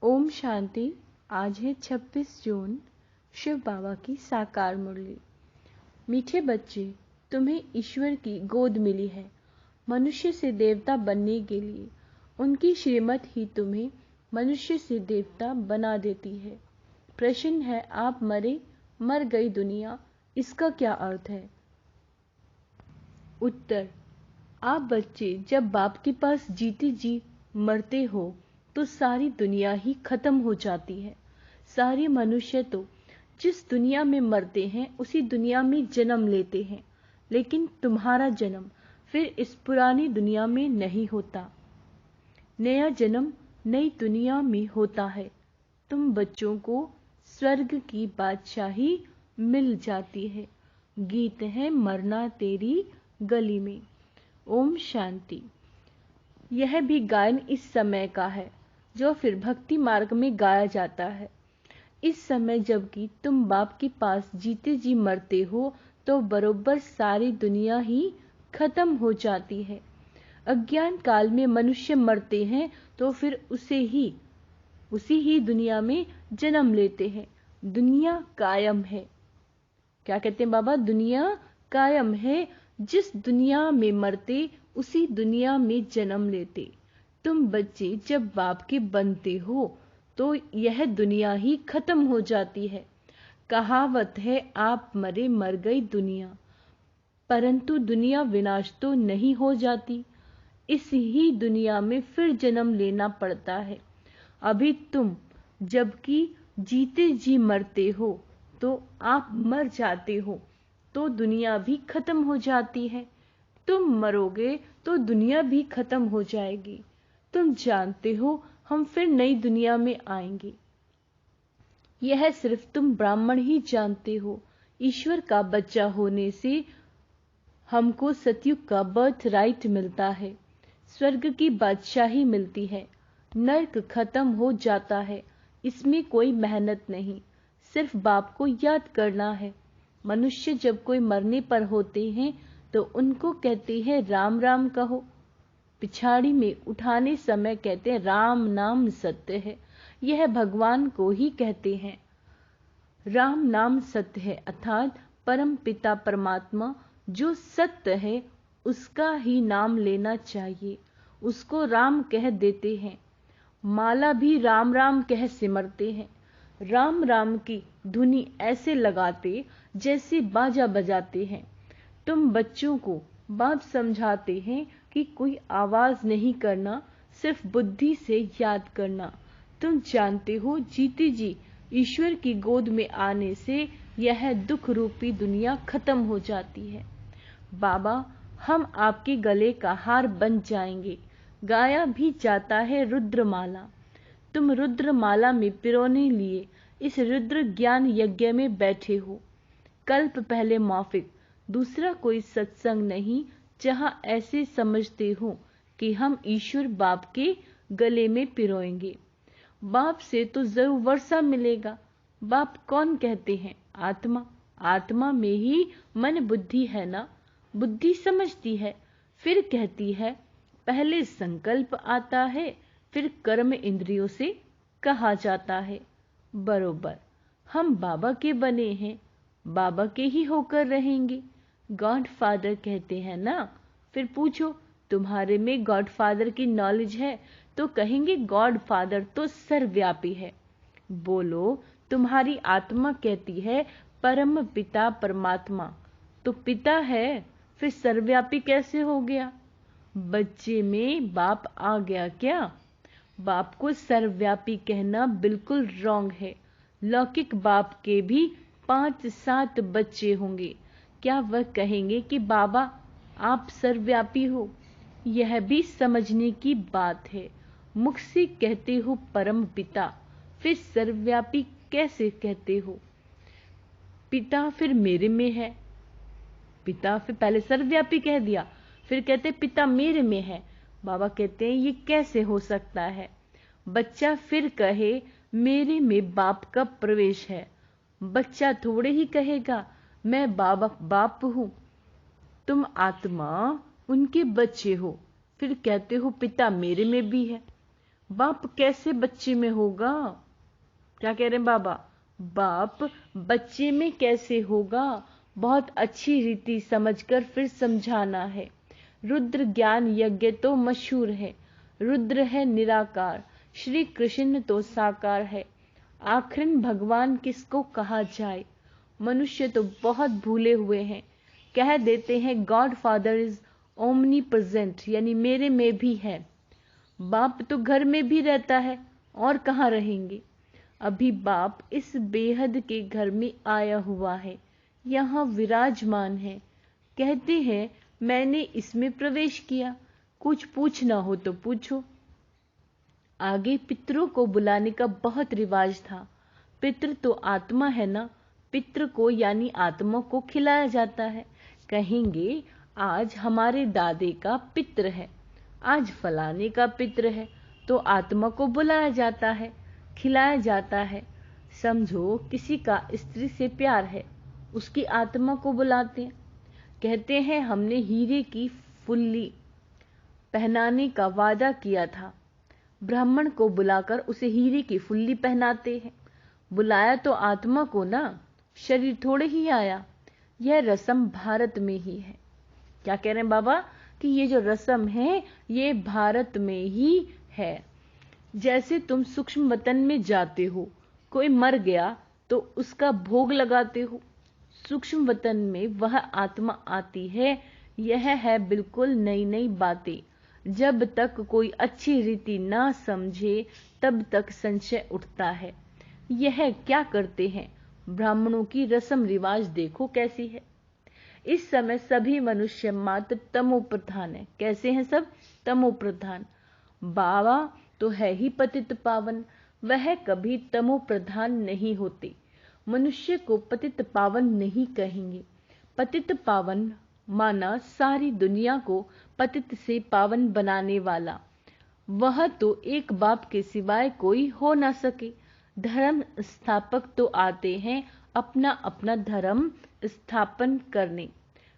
ओम शांति। आज है 26 जून, शिव बाबा की साकार मुरली। मीठे बच्चे, तुम्हें ईश्वर की गोद मिली है मनुष्य से देवता बनने के लिए। उनकी श्रीमत ही तुम्हें मनुष्य से देवता बना देती है। प्रश्न है, आप मर गई दुनिया, इसका क्या अर्थ है? उत्तर, आप बच्चे जब बाप के पास जीते जी मरते हो तो सारी दुनिया ही खत्म हो जाती है। सारे मनुष्य तो जिस दुनिया में मरते हैं उसी दुनिया में जन्म लेते हैं, लेकिन तुम्हारा जन्म फिर इस पुरानी दुनिया में नहीं होता। नया जन्म नई दुनिया में होता है। तुम बच्चों को स्वर्ग की बादशाही मिल जाती है। गीत है मरना तेरी गली में। ओम शांति। यह भी गायन इस समय का है जो फिर भक्ति मार्ग में गाया जाता है। इस समय जबकि तुम बाप के पास जीते जी मरते हो तो बरोबर सारी दुनिया ही खत्म हो जाती है। अज्ञान काल में मनुष्य मरते हैं तो फिर उसी ही दुनिया में जन्म लेते हैं। दुनिया कायम है। क्या कहते हैं बाबा? दुनिया कायम है। जिस दुनिया में मरते उसी दुनिया में जन्म लेते। तुम बच्चे जब बाप के बनते हो तो यह दुनिया ही खत्म हो जाती है। कहावत है, आप मर गई दुनिया, परंतु दुनिया विनाश तो नहीं हो जाती। इस ही दुनिया में फिर जन्म लेना पड़ता है। अभी तुम जबकि जीते जी मरते हो तो आप मर जाते हो तो दुनिया भी खत्म हो जाती है। तुम मरोगे तो दुनिया भी खत्म हो जाएगी। तुम जानते हो हम फिर नई दुनिया में आएंगे। यह सिर्फ तुम ब्राह्मण ही जानते हो। ईश्वर का बच्चा होने से हमको सतयुग का बर्थ राइट मिलता है। स्वर्ग की बादशाही मिलती है। नर्क खत्म हो जाता है। इसमें कोई मेहनत नहीं, सिर्फ बाप को याद करना है। मनुष्य जब कोई मरने पर होते हैं तो उनको कहते हैं राम राम कहो। पिछाड़ी में उठाने समय कहते हैं राम नाम सत्य है। यह भगवान को ही कहते हैं। राम नाम सत्य है, अर्थात परम पिता परमात्मा जो सत्य है उसका ही नाम लेना चाहिए। उसको राम कह देते हैं। माला भी राम राम कह सिमरते हैं। राम राम की धुनी ऐसे लगाते जैसे बाजा बजाते हैं। तुम बच्चों को बाप समझाते हैं कि कोई आवाज नहीं करना, सिर्फ बुद्धि से याद करना। तुम जानते हो जीते जी ईश्वर की गोद में आने से यह दुख रूपी दुनिया खत्म हो जाती है। बाबा, हम आपके गले का हार बन जाएंगे। गाया भी जाता है रुद्रमाला। तुम रुद्रमाला में पिरोने लिए इस रुद्र ज्ञान यज्ञ में बैठे हो। कल्प पहले मौफिक दूसरा कोई सत्संग नहीं जहां ऐसे समझते हो कि हम ईश्वर बाप के गले में पिरोएंगे। बाप से तो जरूर वर्षा मिलेगा। बाप कौन कहते हैं? आत्मा। आत्मा में ही मन बुद्धि है ना। बुद्धि समझती है, फिर कहती है। पहले संकल्प आता है, फिर कर्म इंद्रियों से कहा जाता है। बरोबर हम बाबा के बने हैं, बाबा के ही होकर रहेंगे। गॉड फादर कहते हैं ना। फिर पूछो, तुम्हारे में गॉड फादर की नॉलेज है? तो कहेंगे गॉड फादर तो सर्वव्यापी है। बोलो, तुम्हारी आत्मा कहती है परम पिता परमात्मा, तो पिता है, फिर सर्वव्यापी कैसे हो गया? बच्चे में बाप आ गया क्या? बाप को सर्वव्यापी कहना बिल्कुल रॉन्ग है। लौकिक बाप के भी 5-7 बच्चे होंगे, क्या वह कहेंगे कि बाबा आप सर्वव्यापी हो? यह भी समझने की बात है। मुख से कहते हो परम पिता, फिर सर्वव्यापी कैसे कहते हो? पिता फिर मेरे में है। पिता फिर पहले सर्वव्यापी कह दिया, फिर कहते पिता मेरे में है। बाबा कहते हैं ये कैसे हो सकता है? बच्चा फिर कहे मेरे में बाप का प्रवेश है। बच्चा थोड़े ही कहेगा मैं बाप हूं। तुम आत्मा उनके बच्चे हो, फिर कहते हो पिता मेरे में भी है। बाप कैसे बच्चे में होगा? क्या कह रहे हैं बाबा? बाप बच्चे में कैसे होगा? बहुत अच्छी रीति समझकर फिर समझाना है। रुद्र ज्ञान यज्ञ तो मशहूर है। रुद्र है निराकार, श्री कृष्ण तो साकार है। आखिरन भगवान किसको कहा जाए? मनुष्य तो बहुत भूले हुए हैं। कह देते हैं God father is omni present, यानी मेरे में भी है। बाप तो घर में भी रहता है, और कहाँ रहेंगे? अभी बाप इस बेहद के घर में आया हुआ है, यहाँ विराजमान है। कहते हैं मैंने इसमें प्रवेश किया, कुछ पूछना हो तो पूछो। आगे पितरों को बुलाने का बहुत रिवाज था। पितृ तो आत्मा है ना, पितृ को यानी आत्मा को खिलाया जाता है। कहेंगे आज हमारे दादे का पितृ है, आज फलाने का पितृ है, तो आत्मा को बुलाया जाता है, खिलाया जाता है। समझो किसी का स्त्री से प्यार है, उसकी आत्मा को बुलाते हैं। कहते हैं हमने हीरे की फुल्ली पहनाने का वादा किया था, ब्राह्मण को बुलाकर उसे हीरे की फुल्ली पहनाते हैं। बुलाया तो आत्मा को ना, शरीर थोड़े ही आया। यह रस्म भारत में ही है। क्या कह रहे हैं बाबा? कि ये जो रस्म है ये भारत में ही है। जैसे तुम सूक्ष्म वतन में जाते हो, कोई मर गया तो उसका भोग लगाते हो, सूक्ष्म वतन में वह आत्मा आती है। यह है बिल्कुल नई नई बातें। जब तक कोई अच्छी रीति ना समझे तब तक संशय उठता है। यह क्या करते हैं? ब्राह्मणों की रस्म रिवाज देखो कैसी है। इस समय सभी मनुष्य मात्र तमो प्रधान है। कैसे हैं सब? तमो प्रधान। बाबा तो है ही पतित पावन, वह कभी तमो प्रधान नहीं होते। मनुष्य को पतित पावन नहीं कहेंगे। पतित पावन माना सारी दुनिया को पतित से पावन बनाने वाला। वह तो एक बाप के सिवाय कोई हो ना सके। धर्म स्थापक तो आते हैं अपना अपना धर्म स्थापन करने।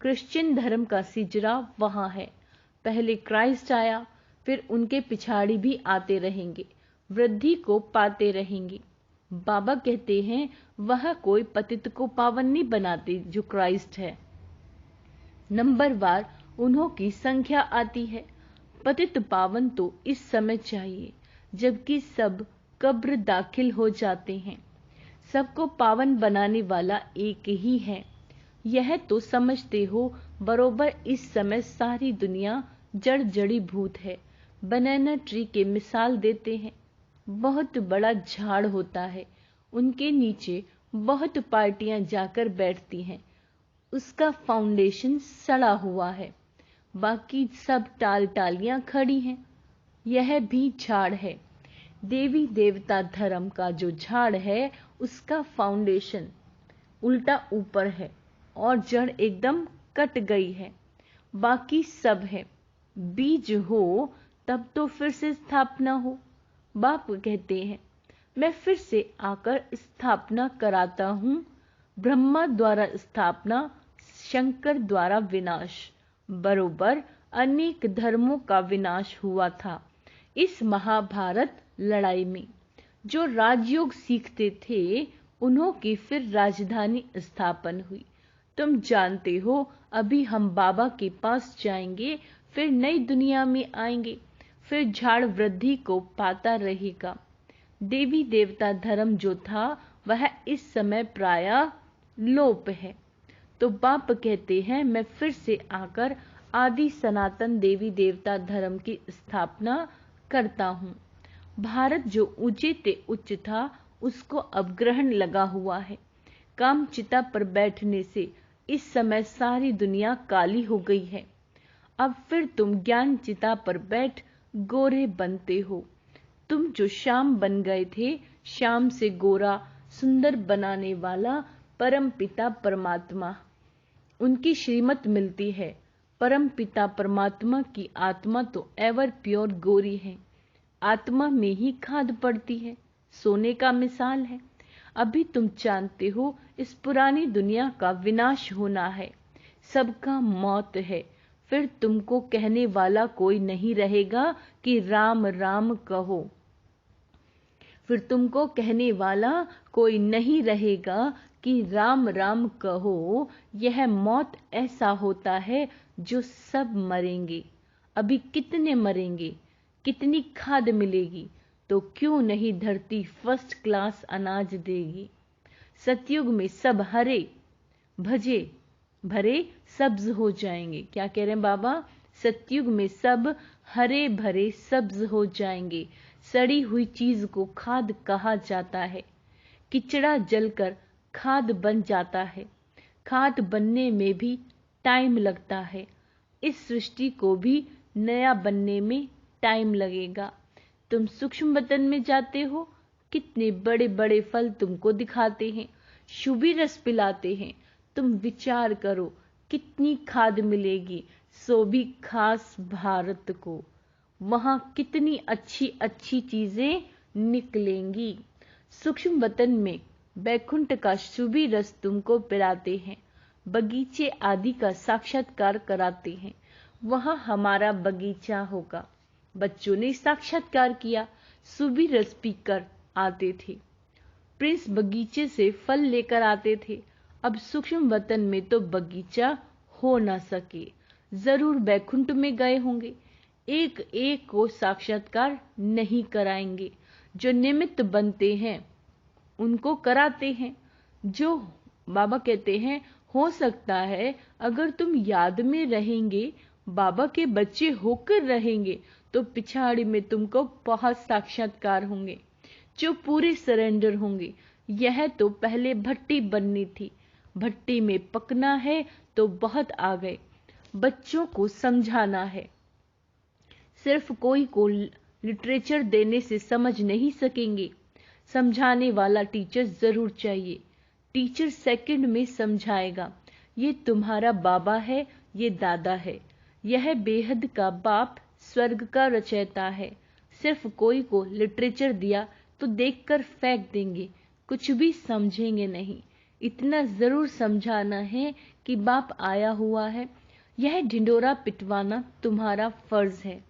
क्रिश्चियन धर्म का सिजरा वहां है। पहले क्राइस्ट आया, फिर उनके पिछाड़ी भी आते रहेंगे, वृद्धि को पाते रहेंगे। बाबा कहते हैं वह कोई पतित को पावन नहीं बनाते जो क्राइस्ट है। नंबरवार उन्हों की संख्या आती है। पतित पावन तो इस समय चाहिए जबकि सब कब्र दाखिल हो जाते हैं। सबको पावन बनाने वाला एक ही है। यह तो समझते हो बरोबर। इस समय सारी दुनिया जड़ जड़ी भूत है। बनाना ट्री के मिसाल देते हैं। बहुत बड़ा झाड़ होता है, उनके नीचे बहुत पार्टियां जाकर बैठती हैं। उसका फाउंडेशन सड़ा हुआ है, बाकी सब टाल टालियां खड़ी हैं। यह भी झाड़ है। देवी देवता धर्म का जो झाड़ है उसका फाउंडेशन उल्टा ऊपर है और जड़ एकदम कट गई है। बाकी सब है। बीज हो तब तो फिर से स्थापना हो। बाप कहते हैं मैं फिर से आकर स्थापना कराता हूं। ब्रह्मा द्वारा स्थापना, शंकर द्वारा विनाश। बरोबर अनेक धर्मों का विनाश हुआ था इस महाभारत लड़ाई में। जो राजयोग सीखते थे उन्हों की फिर राजधानी स्थापन हुई। तुम जानते हो अभी हम बाबा के पास जाएंगे, फिर नई दुनिया में आएंगे, फिर झाड़ वृद्धि को पाता रहेगा। देवी देवता धर्म जो था वह इस समय प्रायः लोप है। तो बाप कहते हैं मैं फिर से आकर आदि सनातन देवी देवता धर्म की स्थापना करता हूँ। भारत जो ऊंचे ते उच्च था उसको अब ग्रहण लगा हुआ है। काम चिता पर बैठने से इस समय सारी दुनिया काली हो गई है। अब फिर तुम ज्ञान चिता पर बैठ गोरे बनते हो। तुम जो श्याम बन गए थे, श्याम से गोरा सुंदर बनाने वाला परम पिता परमात्मा, उनकी श्रीमत मिलती है। परम पिता परमात्मा की आत्मा तो एवर प्योर गोरी है। आत्मा में ही खाद पड़ती है, सोने का मिसाल है। अभी तुम जानते हो इस पुरानी दुनिया का विनाश होना है, सबका मौत है। फिर तुमको कहने वाला कोई नहीं रहेगा कि राम राम कहो। फिर तुमको कहने वाला कोई नहीं रहेगा कि राम राम कहो। यह मौत ऐसा होता है जो सब मरेंगे। अभी कितने मरेंगे, कितनी खाद मिलेगी, तो क्यों नहीं धरती फर्स्ट क्लास अनाज देगी। सतयुग में सब हरे भजे भरे सब्ज हो जाएंगे। क्या कह रहे हैं बाबा? सतयुग में सब हरे भरे सब्ज हो जाएंगे। सड़ी हुई चीज को खाद कहा जाता है। किचड़ा जलकर खाद बन जाता है। खाद बनने में भी टाइम लगता है। इस सृष्टि को भी नया बनने में टाइम लगेगा। तुम सूक्ष्म वतन में जाते हो, कितने बड़े बड़े फल तुमको दिखाते हैं, शुभी रस पिलाते हैं। तुम विचार करो कितनी खाद मिलेगी, सो भी खास भारत को। वहां कितनी अच्छी अच्छी चीजें निकलेंगी। सूक्ष्म वतन में बैकुंठ का शुभी रस तुमको पिलाते हैं, बगीचे आदि का साक्षात्कार कराते हैं। वहां हमारा बगीचा होगा। बच्चों ने साक्षात्कार किया, शुभी रस पीकर आते थे। प्रिंस बगीचे से फल लेकर आते थे। अब सूक्ष्म वतन में तो बगीचा हो ना सके, जरूर बैकुंठ में गए होंगे। एक एक को साक्षात्कार नहीं कराएंगे। जो निमित्त बनते हैं उनको कराते हैं। जो बाबा कहते हैं, हो सकता है अगर तुम याद में रहेंगे, बाबा के बच्चे होकर रहेंगे, तो पिछाड़ी में तुमको बहुत साक्षात्कार होंगे जो पूरे सरेंडर होंगे। यह तो पहले भट्टी बननी थी, भट्टी में पकना है तो बहुत आ गए। बच्चों को समझाना है। सिर्फ कोई को लिटरेचर देने से समझ नहीं सकेंगे। समझाने वाला टीचर जरूर चाहिए। टीचर सेकंड में समझाएगा। ये तुम्हारा बाबा है, ये दादा है। यह बेहद का बाप स्वर्ग का रचयिता है। सिर्फ कोई को लिटरेचर दिया तो देखकर फेंक देंगे, कुछ भी समझेंगे नहीं। इतना जरूर समझाना है कि बाप आया हुआ है। यह ढिंडोरा पिटवाना तुम्हारा फर्ज है।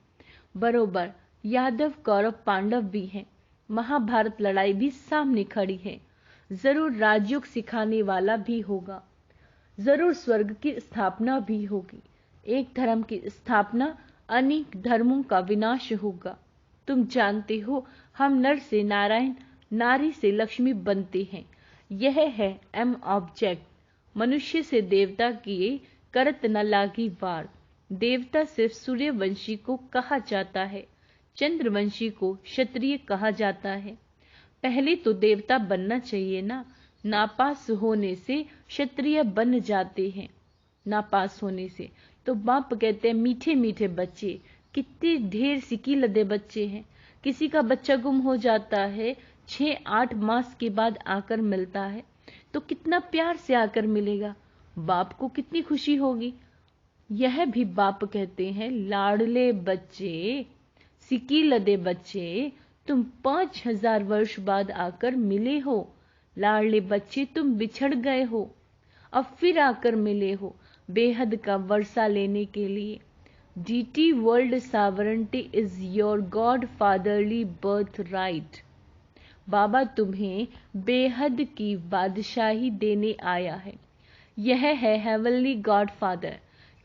बरोबर यादव कौरव पांडव भी हैं। महाभारत लड़ाई भी सामने खड़ी है। जरूर राजयोग सिखाने वाला भी होगा। जरूर स्वर्ग की स्थापना भी होगी। एक धर्म की स्थापना, अनेक धर्मों का विनाश होगा। तुम जानते हो, हम नर से नारायण, नारी से लक्ष्मी बनते हैं। यह है एम ऑब्जेक्ट। मनुष्य से देवता किए करत न लागी वार। देवता सिर्फ सूर्यवंशी को कहा जाता है, चंद्रवंशी को क्षत्रिय कहा जाता है। पहले तो देवता बनना चाहिए ना। नापास होने से क्षत्रिय बन जाते हैं। नापास होने से तो बाप कहते हैं, मीठे मीठे बच्चे, कितने ढेर सिकी लदे बच्चे हैं। किसी का बच्चा गुम हो जाता है, 6-8 मास के बाद आकर मिलता है, तो कितना प्यार से आकर मिलेगा। बाप को कितनी खुशी होगी। यह भी बाप कहते हैं, लाडले बच्चे, सिकी लदे बच्चे, तुम 5000 वर्ष बाद आकर मिले हो। लाडले बच्चे, तुम बिछड़ गए हो, अब फिर आकर मिले हो बेहद का वर्षा लेने के लिए। Deity world sovereignty is your God fatherly birth right. बाबा तुम्हें बेहद की बादशाही देने आया है। यह है हेवनली गॉड फादर।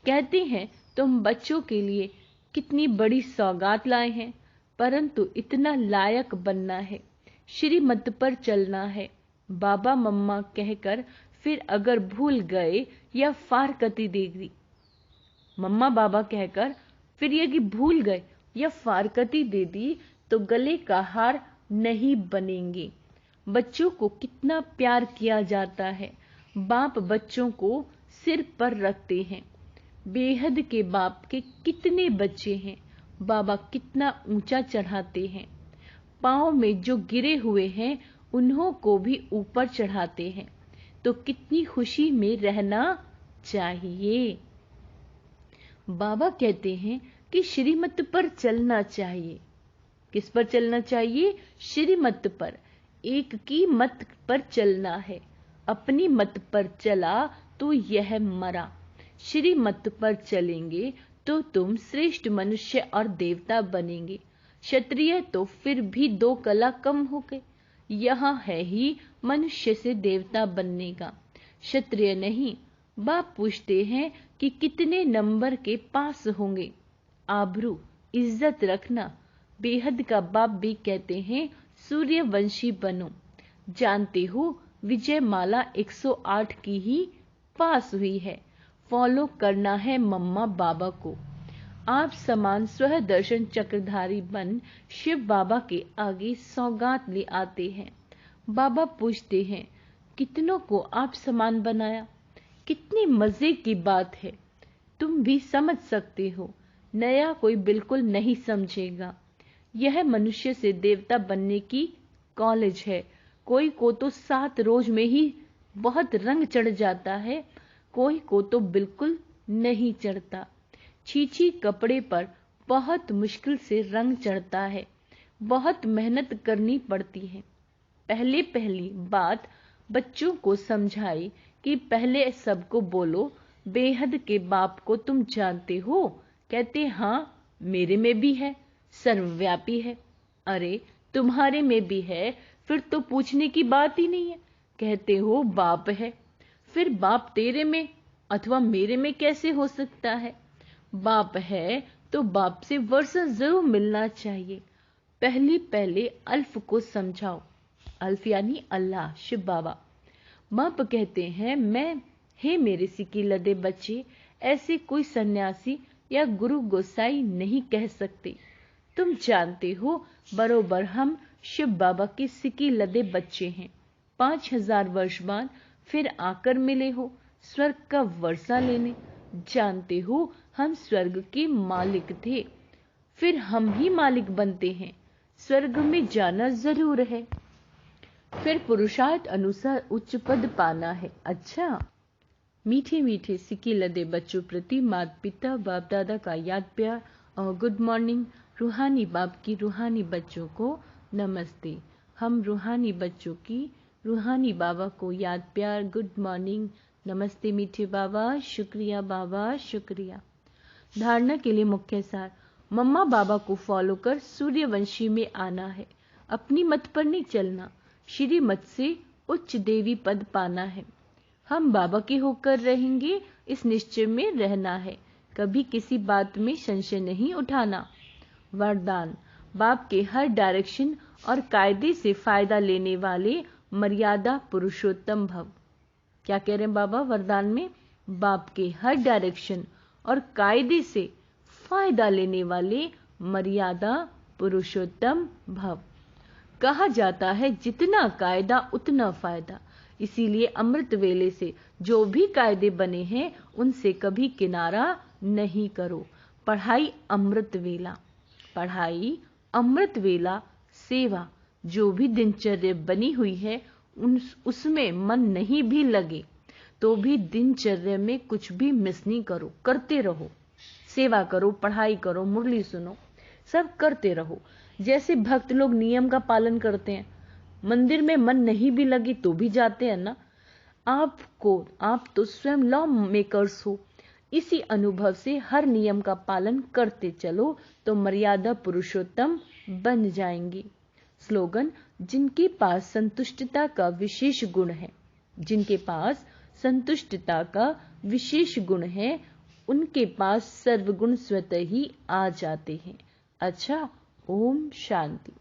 कहते हैं तुम बच्चों के लिए कितनी बड़ी सौगात लाए हैं, परंतु इतना लायक बनना है, श्रीमत पर चलना है। बाबा मम्मा कहकर फिर अगर भूल गए या फारकती दे दी, मम्मा बाबा कहकर फिर यदि भूल गए या फारकती दे दी, तो गले का हार नहीं बनेंगे। बच्चों को कितना प्यार किया जाता है। बाप बच्चों को सिर पर रखते हैं। बेहद के बाप के कितने बच्चे हैं, बाबा कितना ऊंचा चढ़ाते हैं। पांव में जो गिरे हुए हैं उन्हों को भी ऊपर चढ़ाते हैं। तो कितनी खुशी में रहना चाहिए। बाबा कहते हैं कि श्रीमत पर चलना चाहिए। किस पर चलना चाहिए? श्रीमत पर। एक की मत पर चलना है। अपनी मत पर चला तो यह मरा। श्रीमत पर चलेंगे तो तुम श्रेष्ठ मनुष्य और देवता बनेंगे। क्षत्रिय तो फिर भी 2 कला कम हो गए। यहाँ है ही मनुष्य से देवता बनने का। क्षत्रिय नहीं, बाप पूछते हैं कि कितने नंबर के पास होंगे। आबरू, इज्जत रखना। बेहद का बाप भी कहते हैं सूर्यवंशी बनो। जानते हो विजयमाला 108 की ही पास हुई है। फॉलो करना है मम्मा बाबा को। आप समान स्वह दर्शन चक्रधारी बन शिव बाबा के आगे सौगात ले आते हैं। बाबा पूछते हैं कितनों को आप समान बनाया। कितनी मजे की बात है। तुम भी समझ सकते हो, नया कोई बिल्कुल नहीं समझेगा। यह मनुष्य से देवता बनने की कॉलेज है। कोई को तो 7 रोज में ही बहुत रंग चढ़ जाता है, कोई को तो बिल्कुल नहीं चढ़ता। छीछी कपड़े पर बहुत मुश्किल से रंग चढ़ता है, बहुत मेहनत करनी पड़ती है। पहली बात बच्चों को समझाई कि पहले सबको बोलो बेहद के बाप को तुम जानते हो। कहते हाँ, मेरे में भी है, सर्वव्यापी है। अरे तुम्हारे में भी है, फिर तो पूछने की बात ही नहीं है। कहते हो बाप है, फिर बाप तेरे में अथवा मेरे में कैसे हो सकता है। बाप है तो बाप से वर्षा जरूर मिलना चाहिए। पहले अल्फ को समझाओ। अल्फ यानी अल्लाह, शिव बाबा। बाप कहते हैं मैं, हे मेरे सिक्की लदे बच्चे, ऐसे कोई सन्यासी या गुरु गोसाई नहीं कह सकते। तुम जानते हो बरोबर हम शिव बाबा के सिक्की लदे बच्चे हैं। 5000 वर्ष बाद फिर आकर मिले हो स्वर्ग का वर्षा लेने। जानते हो हम स्वर्ग के मालिक थे, फिर हम ही मालिक बनते हैं। स्वर्ग में जाना जरूर है, फिर पुरुषार्थ अनुसार उच्च पद पाना है। अच्छा, मीठे मीठे सिक्की लदे बच्चों प्रति माता पिता बाप दादा का याद प्यार और गुड मॉर्निंग। रूहानी बाप की रूहानी बच्चों को नमस्ते। हम रूहानी बच्चों की रूहानी बाबा को याद प्यार, गुड मॉर्निंग, नमस्ते मीठे बाबा, शुक्रिया बाबा, शुक्रिया। धारणा के लिए मुख्य सार, मम्मा बाबा को फॉलो कर सूर्यवंशी में आना है। अपनी मत पर नहीं चलना, श्री मत से उच्च देवी पद पाना है। हम बाबा के होकर रहेंगे, इस निश्चय में रहना है। कभी किसी बात में संशय नहीं उठाना। वरदान, बाप के हर डायरेक्शन और कायदे से फायदा लेने वाले मर्यादा पुरुषोत्तम भव। क्या कह रहे हैं बाबा वरदान में? बाप के हर डायरेक्शन और कायदे से फायदा लेने वाले मर्यादा पुरुषोत्तम भव। कहा जाता है जितना कायदा उतना फायदा। इसीलिए अमृत वेले से जो भी कायदे बने हैं उनसे कभी किनारा नहीं करो। पढ़ाई अमृत वेला, पढ़ाई अमृत वेला, सेवा जो भी दिनचर्या बनी हुई है उसमें मन नहीं भी लगे तो भी दिनचर्या में कुछ भी मिस नहीं करो, करते रहो। सेवा करो, पढ़ाई करो, मुरली सुनो, सब करते रहो। जैसे भक्त लोग नियम का पालन करते हैं, मंदिर में मन नहीं भी लगे तो भी जाते हैं ना। आप तो स्वयं लॉ मेकर्स हो। इसी अनुभव से हर नियम का पालन करते चलो तो मर्यादा पुरुषोत्तम बन जाएंगे। स्लोगन, जिनके पास संतुष्टता का विशेष गुण है, जिनके पास संतुष्टता का विशेष गुण है उनके पास सर्वगुण स्वतः ही आ जाते हैं। अच्छा, ओम शांति।